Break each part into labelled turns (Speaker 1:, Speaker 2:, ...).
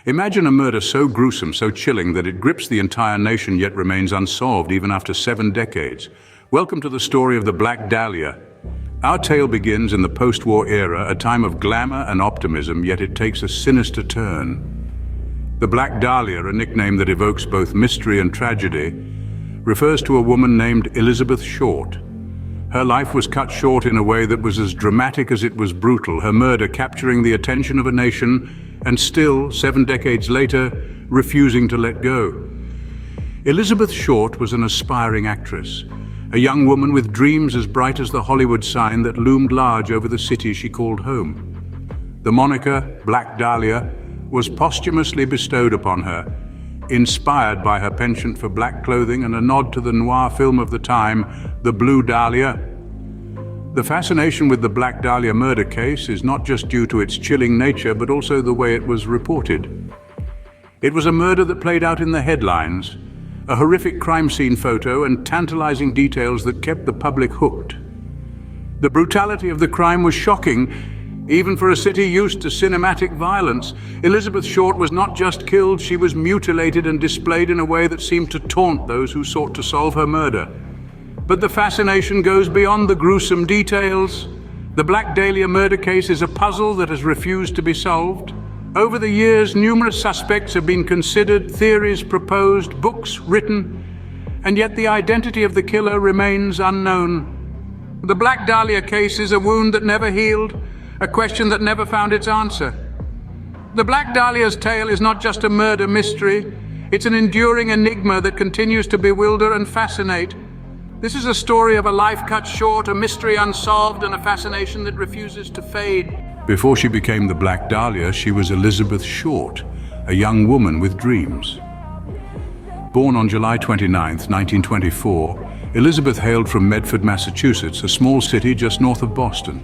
Speaker 1: Imagine a murder so gruesome, so chilling that it grips the entire nation yet remains unsolved even after 7 decades. Welcome to the story of the Black Dahlia. Our tale begins in the post-war era, a time of glamour and optimism, yet it takes a sinister turn. The Black Dahlia, a nickname that evokes both mystery and tragedy, refers to a woman named Elizabeth Short. Her life was cut short in a way that was as dramatic as it was brutal, her murder capturing the attention of a nation and still, 7 decades later, refusing to let go. Elizabeth Short was an aspiring actress, a young woman with dreams as bright as the Hollywood sign that loomed large over the city she called home. The moniker, Black Dahlia, was posthumously bestowed upon her, inspired by her penchant for black clothing and a nod to the noir film of the time, The Blue Dahlia. The fascination with the Black Dahlia murder case is not just due to its chilling nature, but also the way it was reported. It was a murder that played out in the headlines, a horrific crime scene photo and tantalizing details that kept the public hooked. The brutality of the crime was shocking, even for a city used to cinematic violence. Elizabeth Short was not just killed, she was mutilated and displayed in a way that seemed to taunt those who sought to solve her murder. But the fascination goes beyond the gruesome details. The Black Dahlia murder case is a puzzle that has refused to be solved. Over the years, numerous suspects have been considered, theories proposed, books written, and yet the identity of the killer remains unknown. The Black Dahlia case is a wound that never healed, a question that never found its answer. The Black Dahlia's tale is not just a murder mystery, it's an enduring enigma that continues to bewilder and fascinate. This is a story of a life cut short, a mystery unsolved, and a fascination that refuses to fade. Before she became the Black Dahlia, she was Elizabeth Short, a young woman with dreams. Born on July 29, 1924, Elizabeth hailed from Medford, Massachusetts, a small city just north of Boston.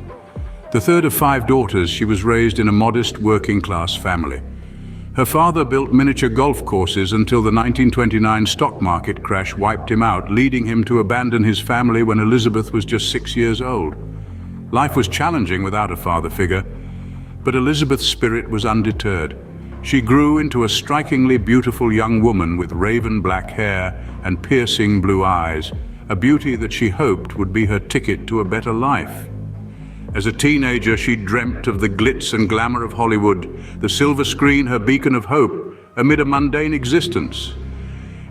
Speaker 1: The third of 5 daughters, she was raised in a modest working-class family. Her father built miniature golf courses until the 1929 stock market crash wiped him out, leading him to abandon his family when Elizabeth was just 6 years old. Life was challenging without a father figure, but Elizabeth's spirit was undeterred. She grew into a strikingly beautiful young woman with raven black hair and piercing blue eyes, a beauty that she hoped would be her ticket to a better life. As a teenager, she dreamt of the glitz and glamour of Hollywood, the silver screen her beacon of hope amid a mundane existence.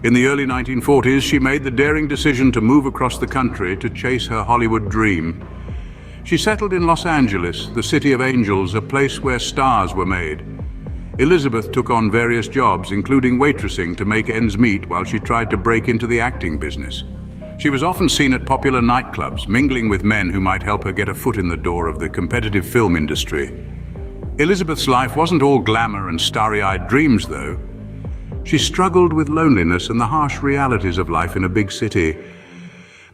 Speaker 1: In the early 1940s, she made the daring decision to move across the country to chase her Hollywood dream. She settled in Los Angeles, the city of angels, a place where stars were made. Elizabeth took on various jobs, including waitressing, to make ends meet while she tried to break into the acting business. She was often seen at popular nightclubs, mingling with men who might help her get a foot in the door of the competitive film industry. Elizabeth's life wasn't all glamour and starry-eyed dreams, though. She struggled with loneliness and the harsh realities of life in a big city.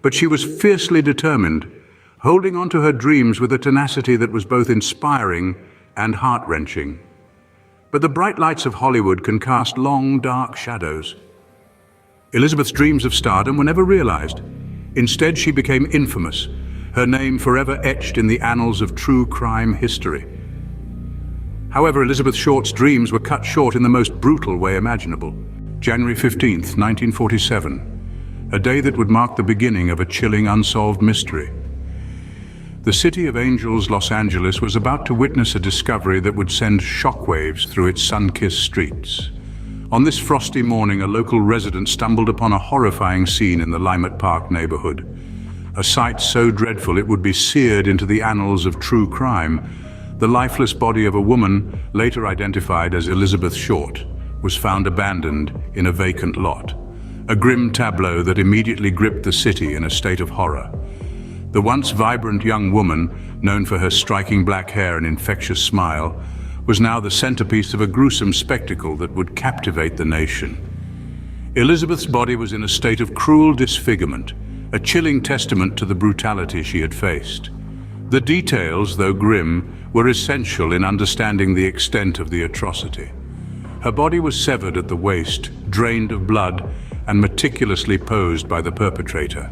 Speaker 1: But she was fiercely determined, holding on to her dreams with a tenacity that was both inspiring and heart-wrenching. But the bright lights of Hollywood can cast long, dark shadows. Elizabeth's dreams of stardom were never realized. Instead, she became infamous, her name forever etched in the annals of true crime history. However, Elizabeth Short's dreams were cut short in the most brutal way imaginable. January 15, 1947, a day that would mark the beginning of a chilling unsolved mystery. The city of angels, Los Angeles, was about to witness a discovery that would send shockwaves through its sun-kissed streets. On this frosty morning, a local resident stumbled upon a horrifying scene in the Limerick Park neighborhood. A sight so dreadful it would be seared into the annals of true crime. The lifeless body of a woman, later identified as Elizabeth Short, was found abandoned in a vacant lot. A grim tableau that immediately gripped the city in a state of horror. The once vibrant young woman, known for her striking black hair and infectious smile, was now the centerpiece of a gruesome spectacle that would captivate the nation. Elizabeth's body was in a state of cruel disfigurement, a chilling testament to the brutality she had faced. The details, though grim, were essential in understanding the extent of the atrocity. Her body was severed at the waist, drained of blood, and meticulously posed by the perpetrator.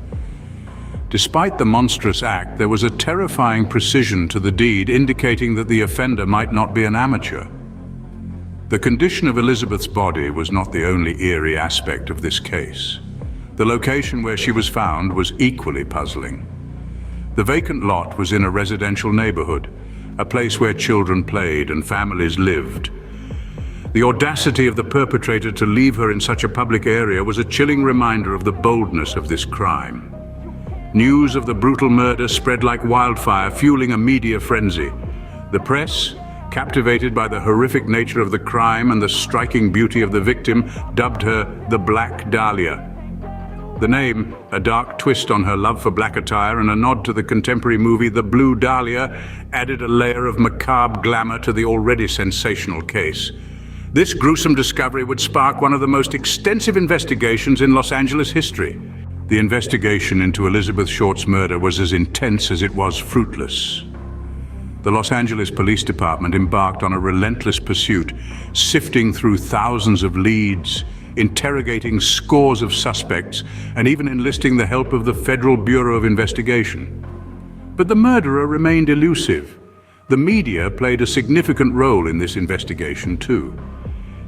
Speaker 1: Despite the monstrous act, there was a terrifying precision to the deed, indicating that the offender might not be an amateur. The condition of Elizabeth's body was not the only eerie aspect of this case. The location where she was found was equally puzzling. The vacant lot was in a residential neighborhood, a place where children played and families lived. The audacity of the perpetrator to leave her in such a public area was a chilling reminder of the boldness of this crime. News of the brutal murder spread like wildfire, fueling a media frenzy. The press, captivated by the horrific nature of the crime and the striking beauty of the victim, dubbed her the Black Dahlia. The name, a dark twist on her love for black attire and a nod to the contemporary movie The Blue Dahlia, added a layer of macabre glamour to the already sensational case. This gruesome discovery would spark one of the most extensive investigations in Los Angeles history. The investigation into Elizabeth Short's murder was as intense as it was fruitless. The Los Angeles Police Department embarked on a relentless pursuit, sifting through thousands of leads, interrogating scores of suspects, and even enlisting the help of the Federal Bureau of Investigation. But the murderer remained elusive. The media played a significant role in this investigation too.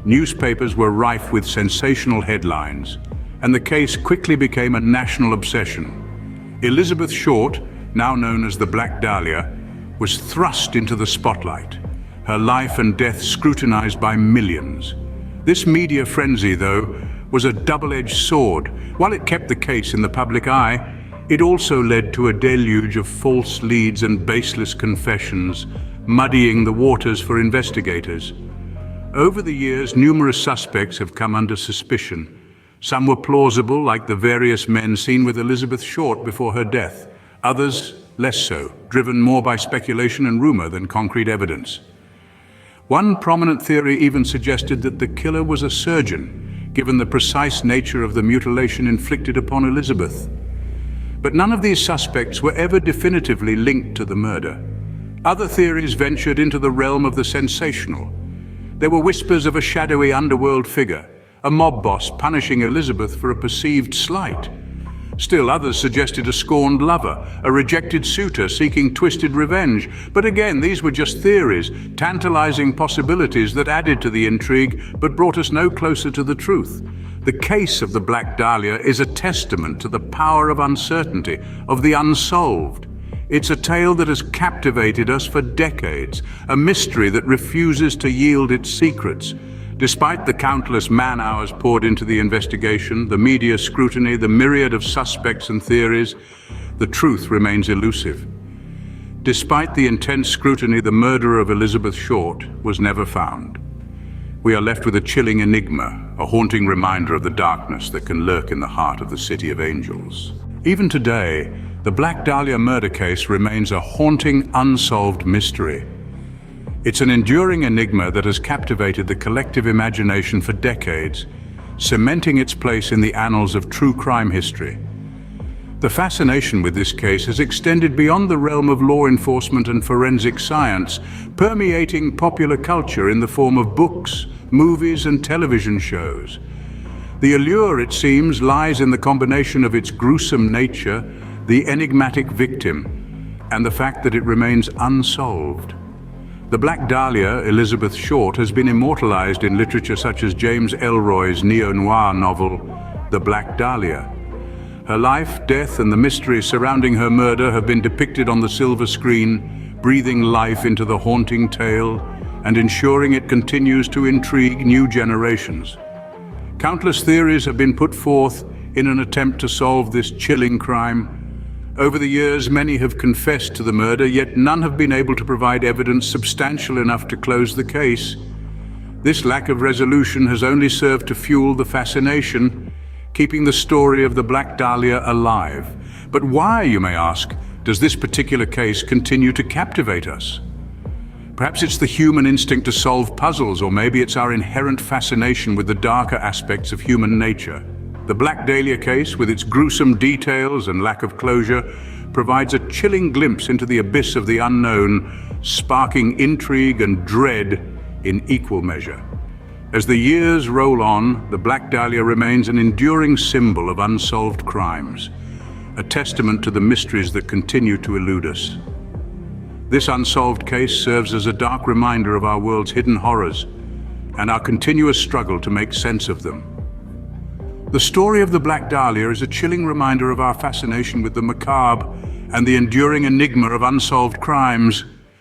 Speaker 1: Newspapers were rife with sensational headlines, and the case quickly became a national obsession. Elizabeth Short, now known as the Black Dahlia, was thrust into the spotlight, her life and death scrutinized by millions. This media frenzy, though, was a double-edged sword. While it kept the case in the public eye, it also led to a deluge of false leads and baseless confessions, muddying the waters for investigators. Over the years, numerous suspects have come under suspicion. Some were plausible, like the various men seen with Elizabeth Short before her death. Others, less so, driven more by speculation and rumor than concrete evidence. One prominent theory even suggested that the killer was a surgeon, given the precise nature of the mutilation inflicted upon Elizabeth. But none of these suspects were ever definitively linked to the murder. Other theories ventured into the realm of the sensational. There were whispers of a shadowy underworld figure, a mob boss punishing Elizabeth for a perceived slight. Still others suggested a scorned lover, a rejected suitor seeking twisted revenge. But again, these were just theories, tantalizing possibilities that added to the intrigue but brought us no closer to the truth. The case of the Black Dahlia is a testament to the power of uncertainty, of the unsolved. It's a tale that has captivated us for decades, a mystery that refuses to yield its secrets. Despite the countless man-hours poured into the investigation, the media scrutiny, the myriad of suspects and theories, the truth remains elusive. Despite the intense scrutiny, the murderer of Elizabeth Short was never found. We are left with a chilling enigma, a haunting reminder of the darkness that can lurk in the heart of the City of Angels. Even today, the Black Dahlia murder case remains a haunting, unsolved mystery. It's an enduring enigma that has captivated the collective imagination for decades, cementing its place in the annals of true crime history. The fascination with this case has extended beyond the realm of law enforcement and forensic science, permeating popular culture in the form of books, movies, and television shows. The allure, it seems, lies in the combination of its gruesome nature, the enigmatic victim, and the fact that it remains unsolved. The Black Dahlia, Elizabeth Short, has been immortalized in literature such as James Ellroy's neo-noir novel, The Black Dahlia. Her life, death, and the mysteries surrounding her murder have been depicted on the silver screen, breathing life into the haunting tale and ensuring it continues to intrigue new generations. Countless theories have been put forth in an attempt to solve this chilling crime. Over the years, many have confessed to the murder, yet none have been able to provide evidence substantial enough to close the case. This lack of resolution has only served to fuel the fascination, keeping the story of the Black Dahlia alive. But why, you may ask, does this particular case continue to captivate us? Perhaps it's the human instinct to solve puzzles, or maybe it's our inherent fascination with the darker aspects of human nature. The Black Dahlia case, with its gruesome details and lack of closure, provides a chilling glimpse into the abyss of the unknown, sparking intrigue and dread in equal measure. As the years roll on, the Black Dahlia remains an enduring symbol of unsolved crimes, a testament to the mysteries that continue to elude us. This unsolved case serves as a dark reminder of our world's hidden horrors, and our continuous struggle to make sense of them. The story of the Black Dahlia is a chilling reminder of our fascination with the macabre and the enduring enigma of unsolved crimes.